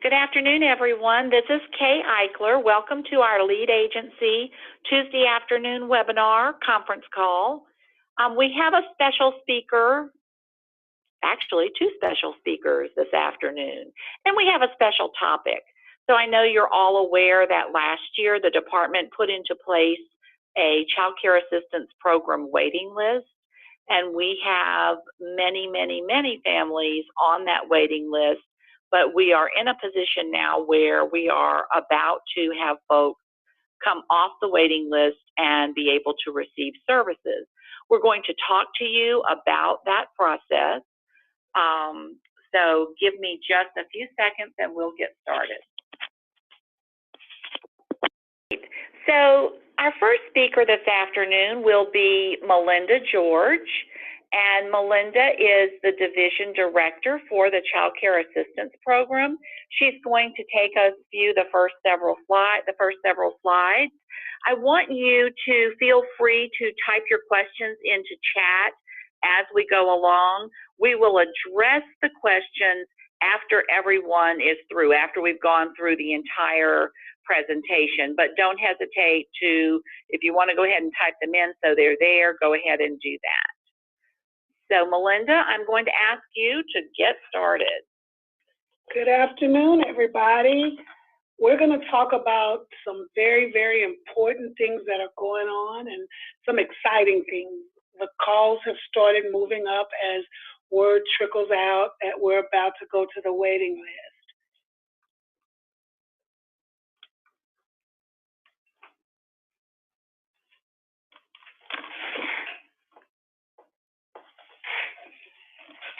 Good afternoon, everyone. This is Kay Eichler. Welcome to our lead agency Tuesday afternoon webinar conference call. We have a special speaker, actually two special speakers this afternoon, and we have a special topic. So I know you're all aware that last year the department put into place a child care assistance program waiting list, and we have many families on that waiting list. But we are in a position now where we are about to have folks come off the waiting list and be able to receive services. We're going to talk to you about that process. So give me just a few seconds and we'll get started. So our first speaker this afternoon will be Melinda George. And Melinda is the Division Director for the Child Care Assistance Program. She's going to take us through the first several slides. I want you to feel free to type your questions into chat as we go along. We will address the questions after everyone is through, after we've gone through the entire presentation. But don't hesitate to, if you want to go ahead and type them in so they're there, go ahead and do that. So, Melinda, I'm going to ask you to get started. Good afternoon, everybody. We're going to talk about some very important things that are going on and some exciting things. The calls have started moving up as word trickles out that we're about to go to the waiting list.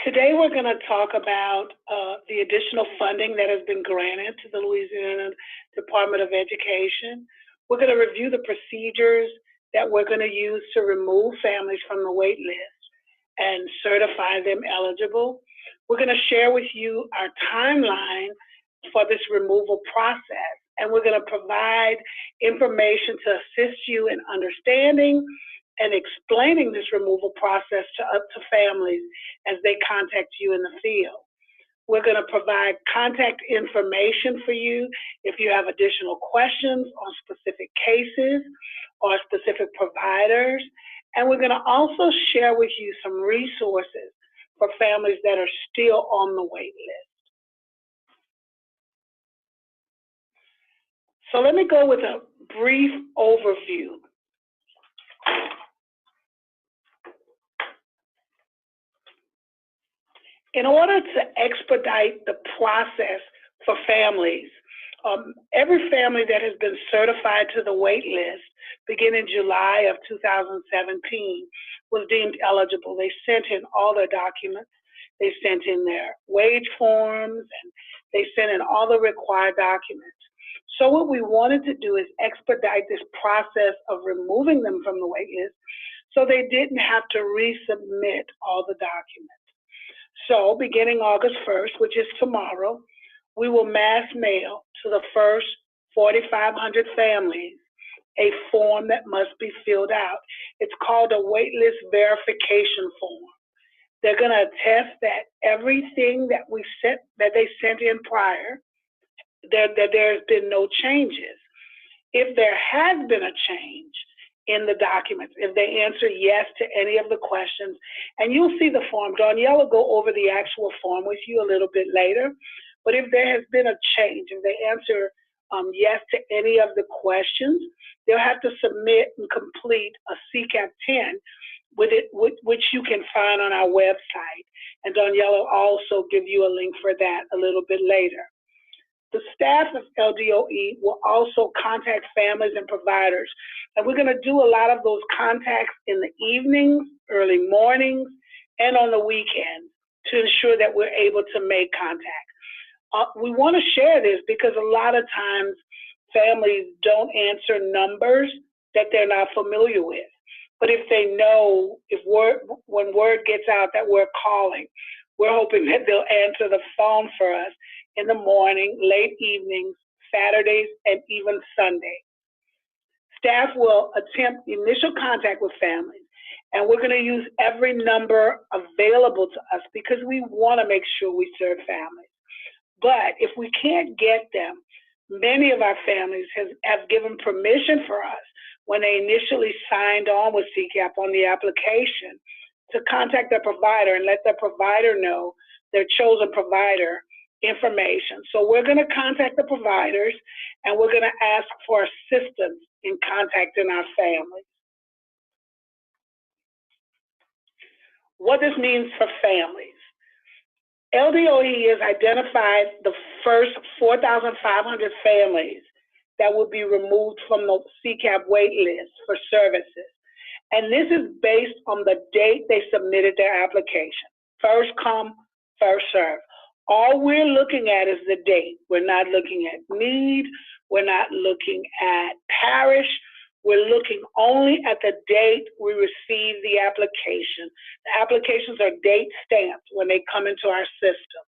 Today we're going to talk about the additional funding that has been granted to the Louisiana Department of Education. We're going to review the procedures that we're going to use to remove families from the wait list and certify them eligible. We're going to share with you our timeline for this removal process, and we're going to provide information to assist you in understanding and explaining this removal process to families as they contact you in the field. We're going to provide contact information for you if you have additional questions on specific cases or specific providers. And we're going to also share with you some resources for families that are still on the wait list. So let me go with a brief overview. In order to expedite the process for families, every family that has been certified to the wait list beginning July of 2017 was deemed eligible. They sent in all their documents. They sent in their wage forms, and they sent in all the required documents. So what we wanted to do is expedite this process of removing them from the wait list so they didn't have to resubmit all the documents. So beginning August 1st, which is tomorrow, we will mass mail to the first 4,500 families a form that must be filled out. It's called a waitlist verification form. They're going to attest that everything that they sent in prior, that there's been no changes. If there has been a change in the documents, if they answer yes to any of the questions, and you'll see the form. Danielle will go over the actual form with you a little bit later, but if there has been a change, if they answer yes to any of the questions, they'll have to submit and complete a CCAP 10, which you can find on our website, and Danielle will also give you a link for that a little bit later. The staff of LDOE will also contact families and providers, and we're going to do a lot of those contacts in the evenings, early mornings, and on the weekends to ensure that we're able to make contact. We want to share this because a lot of times families don't answer numbers that they're not familiar with. But if they know, when word gets out that we're calling, we're hoping that they'll answer the phone for us in the morning, late evenings, Saturdays, and even Sunday. Staff will attempt initial contact with families, and we're going to use every number available to us because we want to make sure we serve families. But if we can't get them, many of our families have given permission for us when they initially signed on with CCAP on the application to contact their provider and let their provider know their chosen provider information. So we're going to contact the providers and we're going to ask for assistance in contacting our families. What this means for families. LDOE has identified the first 4,500 families that will be removed from the CCAP wait list for services. And this is based on the date they submitted their application. First come, first serve. All we're looking at is the date. We're not looking at need. We're not looking at parish. We're looking only at the date we receive the application. The applications are date stamped when they come into our system.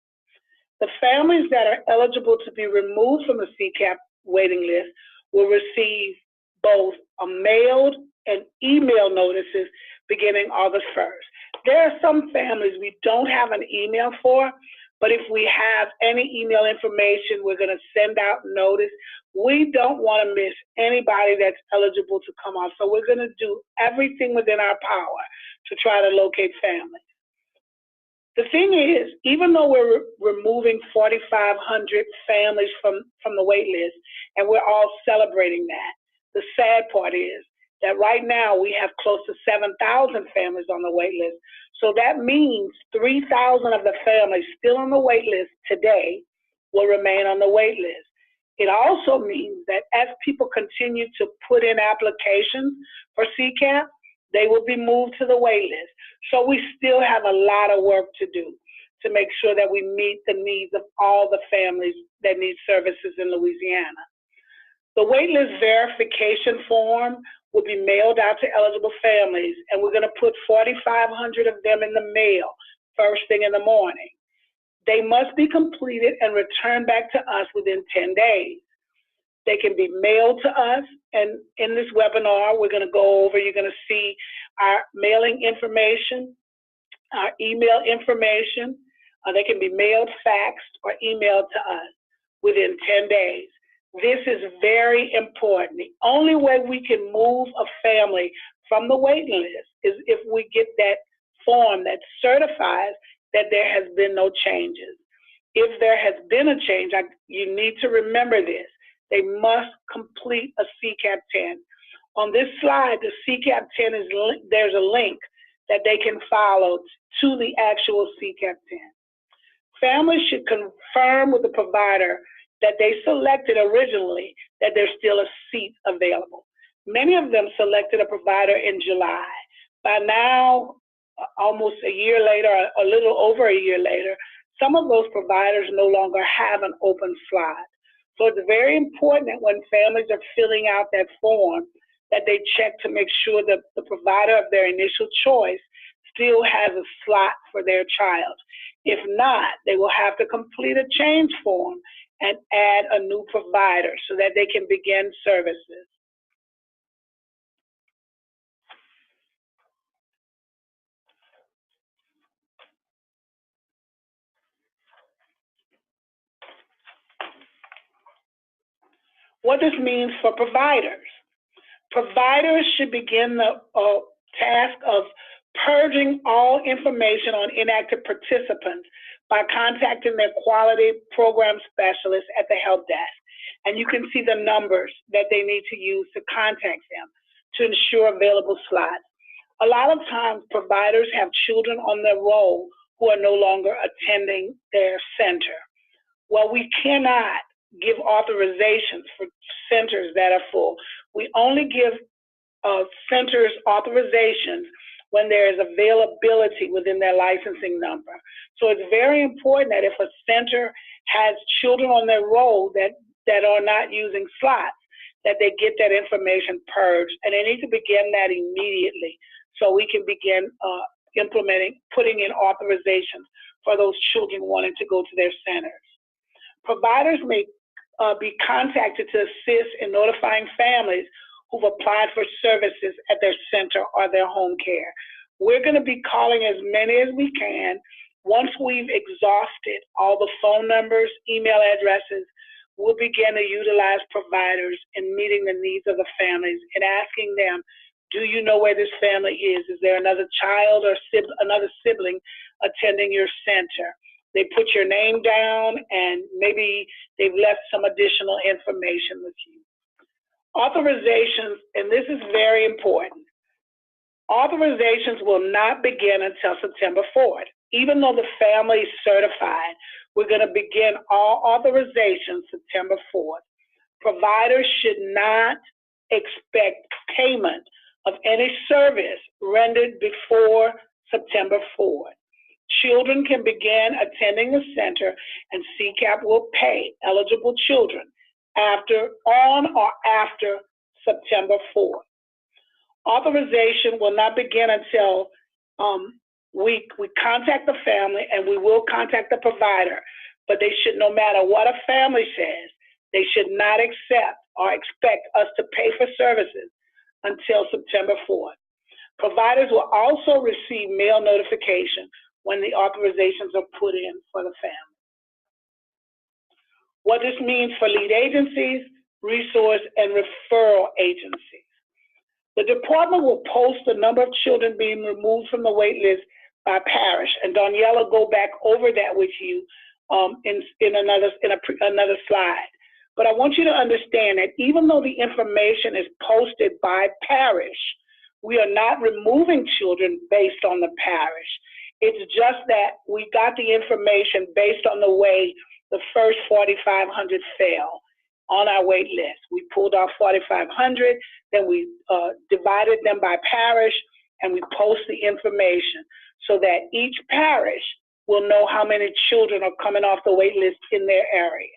The families that are eligible to be removed from the CCAP waiting list will receive both a mailed and email notices beginning August 1st. There are some families we don't have an email for, but if we have any email information, we're going to send out notice. We don't want to miss anybody that's eligible to come off. So we're going to do everything within our power to try to locate families. The thing is, even though we're removing 4,500 families from the wait list, and we're all celebrating that, the sad part is that right now we have close to 7,000 families on the wait list. So that means 3,000 of the families still on the wait list today will remain on the wait list. It also means that as people continue to put in applications for CCAP, they will be moved to the wait list. So we still have a lot of work to do to make sure that we meet the needs of all the families that need services in Louisiana. The waitlist verification form will be mailed out to eligible families, and we're going to put 4,500 of them in the mail first thing in the morning. They must be completed and returned back to us within 10 days. They can be mailed to us, and in this webinar, we're going to go over, you're going to see our mailing information, our email information. They can be mailed, faxed, or emailed to us within 10 days. This is very important. The only way we can move a family from the waiting list is if we get that form that certifies that there has been no changes. If there has been a change, you need to remember this. They must complete a CCAP 10. On this slide, the CCAP 10 there's a link that they can follow to the actual CCAP 10. Families should confirm with the provider that they selected originally that there's still a seat available. Many of them selected a provider in July. By now, almost a year later, a little over a year later, some of those providers no longer have an open slot. So it's very important that when families are filling out that form, that they check to make sure that the provider of their initial choice still has a slot for their child. If not, they will have to complete a change form and add a new provider so that they can begin services. What this means for providers. Providers should begin the task of purging all information on inactive participants by contacting their quality program specialist at the help desk. And you can see the numbers that they need to use to contact them to ensure available slots. A lot of times providers have children on their roll who are no longer attending their center. Well, we cannot give authorizations for centers that are full. We only give centers authorizations when there is availability within their licensing number. So it's very important that if a center has children on their roll that are not using slots, that they get that information purged, and they need to begin that immediately so we can begin putting in authorizations for those children wanting to go to their centers. Providers may be contacted to assist in notifying families who've applied for services at their center or their home care. We're going to be calling as many as we can. Once we've exhausted all the phone numbers, email addresses, we'll begin to utilize providers in meeting the needs of the families and asking them, do you know where this family is? Is there another child or another sibling attending your center? They put your name down and maybe they've left some additional information with you. Authorizations, and this is very important, authorizations will not begin until September 4th. Even though the family is certified, we're going to begin all authorizations September 4th. Providers should not expect payment of any service rendered before September 4th. Children can begin attending the center, and CCAP will pay eligible children on or after September 4th. Authorization will not begin until we contact the family, and we will contact the provider, but they should, no matter what a family says, they should not accept or expect us to pay for services until September 4th. Providers will also receive mail notification when the authorizations are put in for the family. What this means for lead agencies, resource, and referral agencies. The department will post the number of children being removed from the wait list by parish, and Danielle will go back over that with you in another slide. But I want you to understand that even though the information is posted by parish, we are not removing children based on the parish. It's just that we got the information based on the way the first 4,500 fell on our wait list. We pulled off 4,500, then we divided them by parish, and we post the information so that each parish will know how many children are coming off the wait list in their area.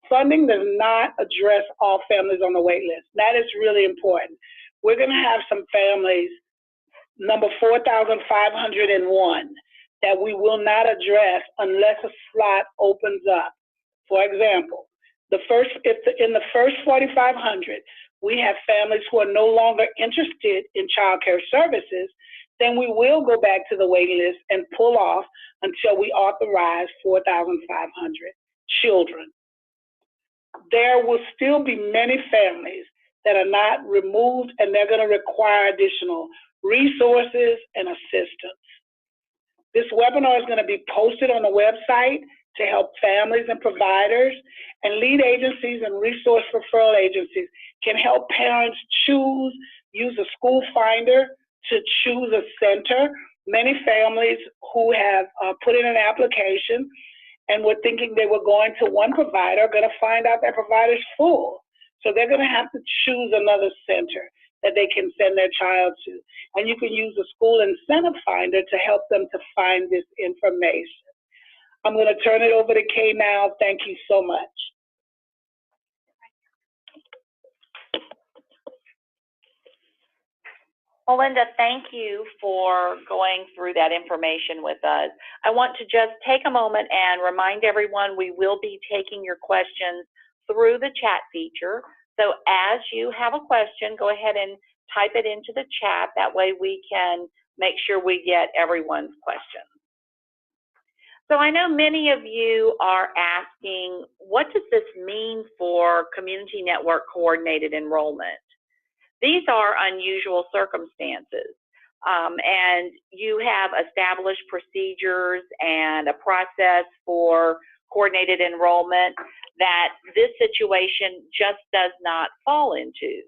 Funding does not address all families on the wait list. That is really important. We're going to have some families, number 4,501, that we will not address unless a slot opens up. For example, in the first 4,500, we have families who are no longer interested in child care services, then we will go back to the wait list and pull off until we authorize 4,500 children. There will still be many families that are not removed, and they're going to require additional resources and assistance. This webinar is going to be posted on the website to help families and providers, and lead agencies and resource referral agencies can help parents use a school finder to choose a center. Many families who have put in an application and were thinking they were going to one provider are going to find out that provider's full. So they're going to have to choose another center that they can send their child to. And you can use a school incentive finder to help them to find this information. I'm going to turn it over to Kay now. Thank you so much. Well, Linda, thank you for going through that information with us. I want to just take a moment and remind everyone we will be taking your questions through the chat feature. So as you have a question, go ahead and type it into the chat. That way we can make sure we get everyone's questions. So I know many of you are asking, what does this mean for community network coordinated enrollment? These are unusual circumstances, and you have established procedures and a process for coordinated enrollment that this situation just does not fall into.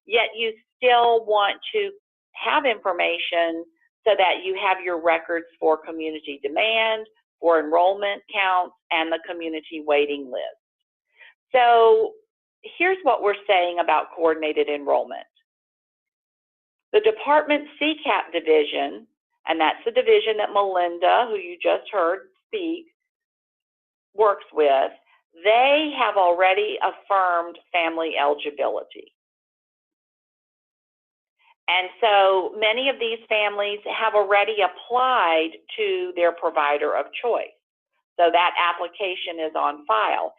Yet you still want to have information so that you have your records for community demand, for enrollment counts, and the community waiting list. So here's what we're saying about coordinated enrollment. The department CCAP division, and that's the division that Melinda, who you just heard speak, works with, they have already affirmed family eligibility. And so many of these families have already applied to their provider of choice. So that application is on file.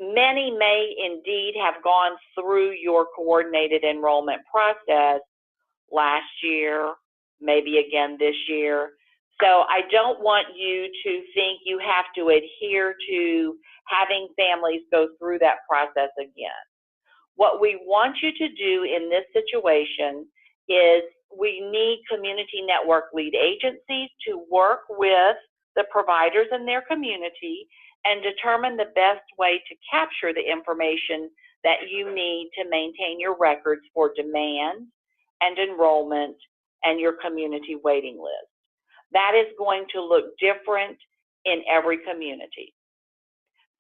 Many may indeed have gone through your coordinated enrollment process last year, maybe again this year. So I don't want you to think you have to adhere to having families go through that process again. What we want you to do in this situation is we need community network lead agencies to work with the providers in their community and determine the best way to capture the information that you need to maintain your records for demand and enrollment and your community waiting list. That is going to look different in every community.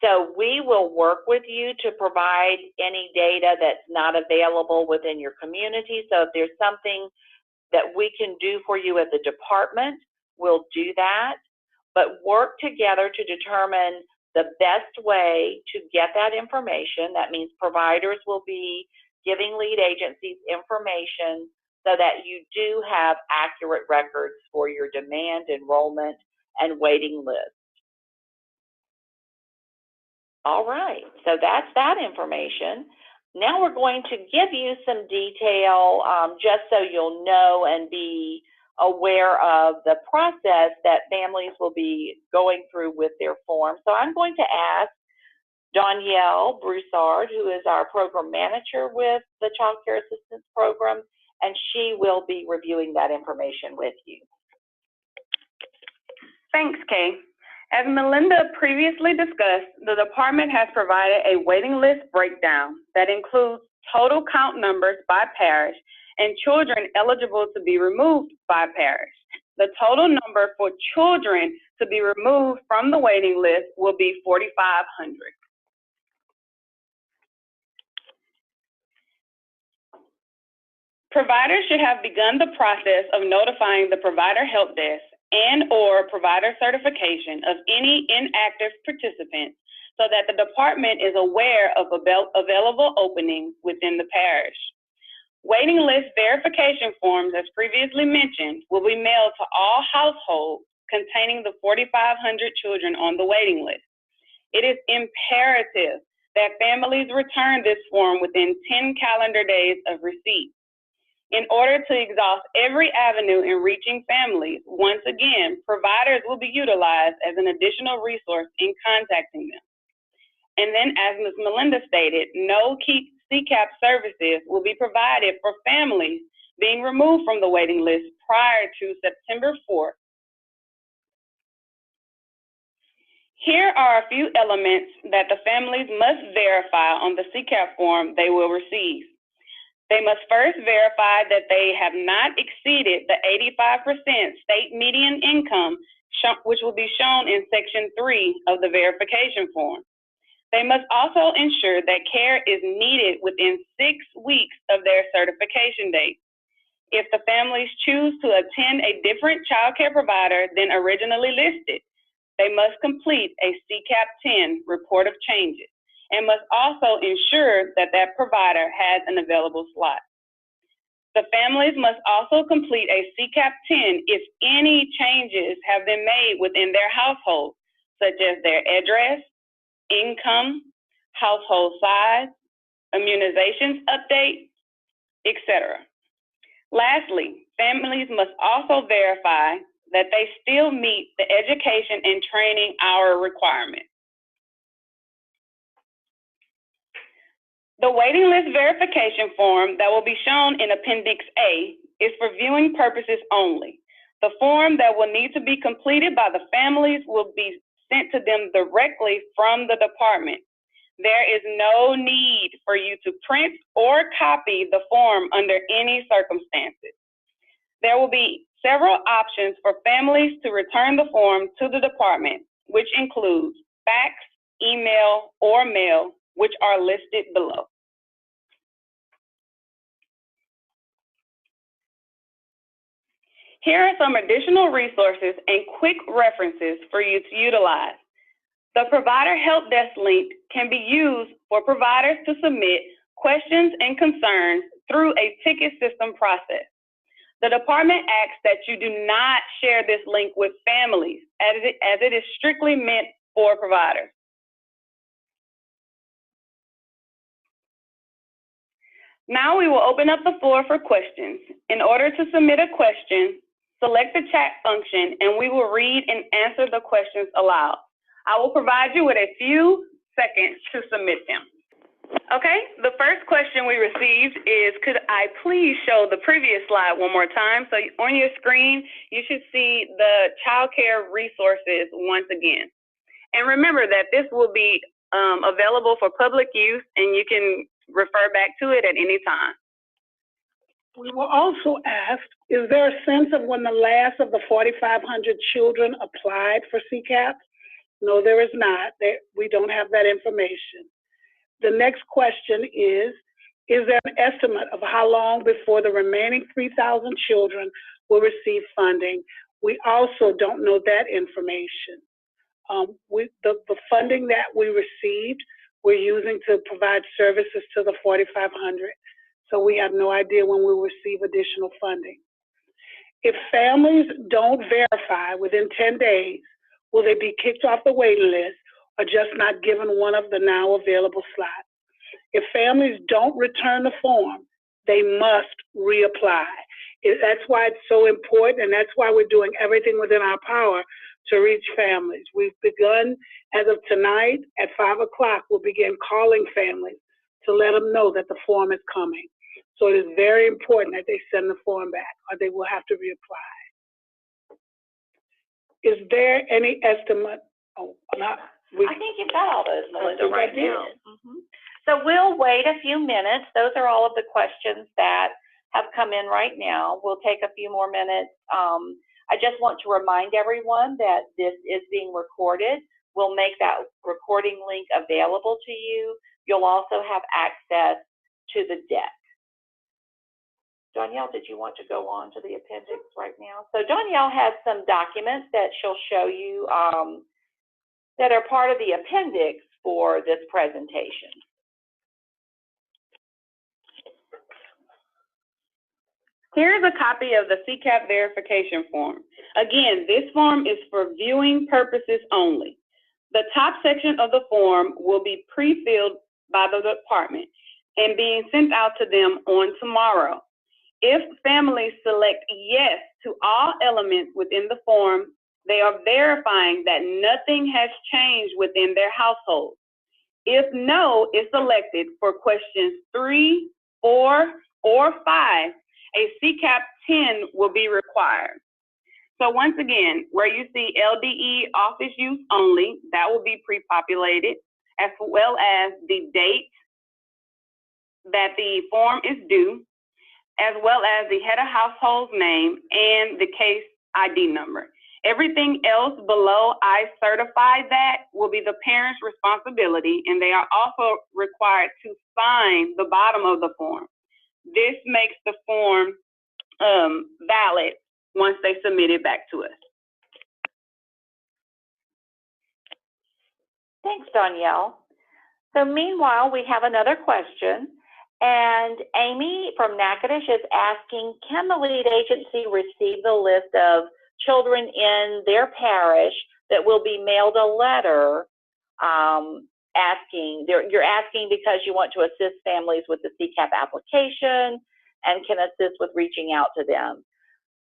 So we will work with you to provide any data that's not available within your community. So if there's something that we can do for you as a department, we'll do that. But work together to determine the best way to get that information. That means providers will be giving lead agencies information so that you do have accurate records for your demand, enrollment, and waiting list. All right, so that's that information. Now we're going to give you some detail just so you'll know and be aware of the process that families will be going through with their form. So I'm going to ask Danielle Broussard, who is our program manager with the Child Care Assistance Program, and she will be reviewing that information with you. Thanks, Kay. As Melinda previously discussed, the department has provided a waiting list breakdown that includes total count numbers by parish and children eligible to be removed by parish. The total number for children to be removed from the waiting list will be 4,500. Providers should have begun the process of notifying the provider help desk and/or provider certification of any inactive participants so that the department is aware of available openings within the parish. Waiting list verification forms, as previously mentioned, will be mailed to all households containing the 4,500 children on the waiting list. It is imperative that families return this form within 10 calendar days of receipt. In order to exhaust every avenue in reaching families, once again, providers will be utilized as an additional resource in contacting them. And then, as Ms. Melinda stated, no CCAP services will be provided for families being removed from the waiting list prior to September 4th. Here are a few elements that the families must verify on the CCAP form they will receive. They must first verify that they have not exceeded the 85% state median income, which will be shown in Section 3 of the verification form. They must also ensure that care is needed within 6 weeks of their certification date. If the families choose to attend a different child care provider than originally listed, they must complete a CCAP 10 report of changes and must also ensure that that provider has an available slot. The families must also complete a CCAP 10 if any changes have been made within their household, such as their address, income, household size, immunizations update, etc. Lastly, families must also verify that they still meet the education and training hour requirement. The waiting list verification form that will be shown in Appendix A is for viewing purposes only. The form that will need to be completed by the families will be sent to them directly from the department. There is no need for you to print or copy the form under any circumstances. There will be several options for families to return the form to the department, which includes fax, email, or mail, which are listed below. Here are some additional resources and quick references for you to utilize. The Provider Help Desk link can be used for providers to submit questions and concerns through a ticket system process. The department asks that you do not share this link with families as it is strictly meant for providers. Now we will open up the floor for questions. In order to submit a question, select the chat function, and we will read and answer the questions aloud. I will provide you with a few seconds to submit them. Okay, the first question we received is, could I please show the previous slide one more time? So on your screen, you should see the child care resources once again. And remember that this will be available for public use, and you can refer back to it at any time. We were also asked, is there a sense of when the last of the 4,500 children applied for CCAP? No, there is not. We don't have that information. The next question is there an estimate of how long before the remaining 3,000 children will receive funding? We also don't know that information. The funding that we received, we're using to provide services to the 4,500. So we have no idea when we'll receive additional funding. If families don't verify within 10 days, will they be kicked off the waiting list or just not given one of the now available slots? If families don't return the form, they must reapply. That's why it's so important, and that's why we're doing everything within our power to reach families. We've begun, as of tonight, at 5 o'clock, we'll begin calling families to let them know that the form is coming. So it is very important that they send the form back, or they will have to reapply. Is there any estimate? I think you've got all those, Melissa, right now. So we'll wait a few minutes. Those are all of the questions that have come in right now. We'll take a few more minutes. I just want to remind everyone that this is being recorded. We'll make that recording link available to you. You'll also have access to the deck. Danielle, did you want to go on to the appendix right now? So Danielle has some documents that she'll show you that are part of the appendix for this presentation. Here's a copy of the CCAP verification form. Again, this form is for viewing purposes only. The top section of the form will be pre-filled by the department and being sent out to them on tomorrow. If families select yes to all elements within the form, they are verifying that nothing has changed within their household. If no is selected for questions 3, 4, or 5, a CCAP 10 will be required. So once again, where you see LDE office use only, that will be pre-populated, as well as the date that the form is due, as well as the head of household's name and the case ID number. Everything else below I certify that will be the parent's responsibility, and they are also required to sign the bottom of the form. This makes the form valid once they submit it back to us. Thanks, Danielle. So meanwhile, we have another question. And Amy from Natchitoches is asking, can the lead agency receive the list of children in their parish that will be mailed a letter asking, you're asking because you want to assist families with the CCAP application and can assist with reaching out to them.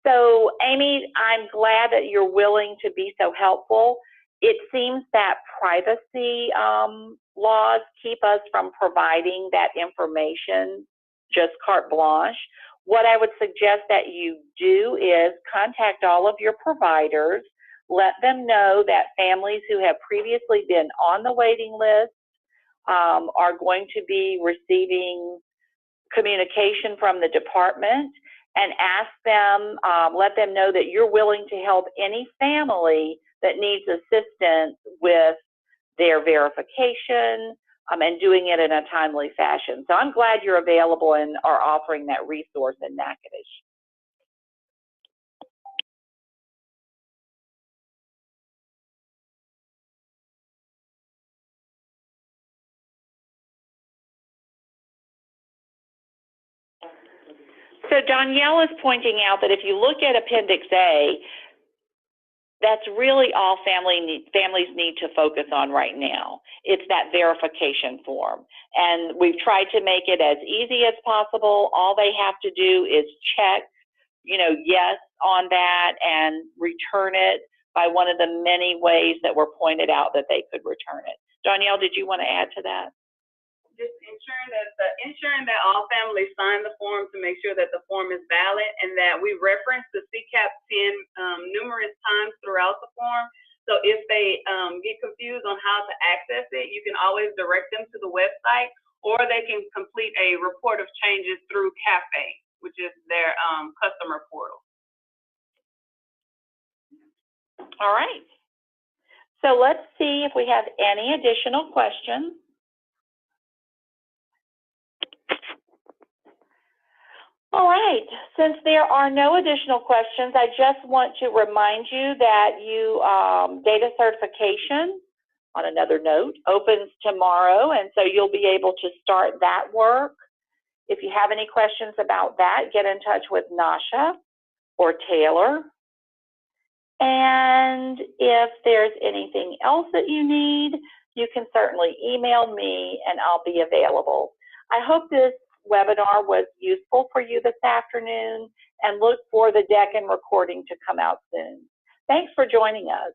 So Amy, I'm glad that you're willing to be so helpful. It seems that privacy laws keep us from providing that information just carte blanche. What I would suggest that you do is contact all of your providers, let them know that families who have previously been on the waiting list are going to be receiving communication from the department, and ask them, let them know that you're willing to help any family that needs assistance with their verification and doing it in a timely fashion. So I'm glad you're available and are offering that resource in Natchitoches. So Danielle is pointing out that if you look at Appendix A, that's really all families need to focus on right now. It's that verification form. And we've tried to make it as easy as possible. All they have to do is check yes on that and return it by one of the many ways that were pointed out that they could return it. Danielle, did you want to add to that? Just ensuring that all families sign the form to make sure that the form is valid, and that we reference the CCAP 10 numerous times throughout the form. So if they get confused on how to access it, you can always direct them to the website, or they can complete a report of changes through CAFE, which is their customer portal. All right. So let's see if we have any additional questions. All right, since there are no additional questions, I just want to remind you that data certification, on another note, opens tomorrow, and so you'll be able to start that work. If you have any questions about that, get in touch with Nasha or Taylor. And if there's anything else that you need, you can certainly email me and I'll be available. I hope this webinar was useful for you this afternoon, and look for the deck and recording to come out soon. Thanks for joining us.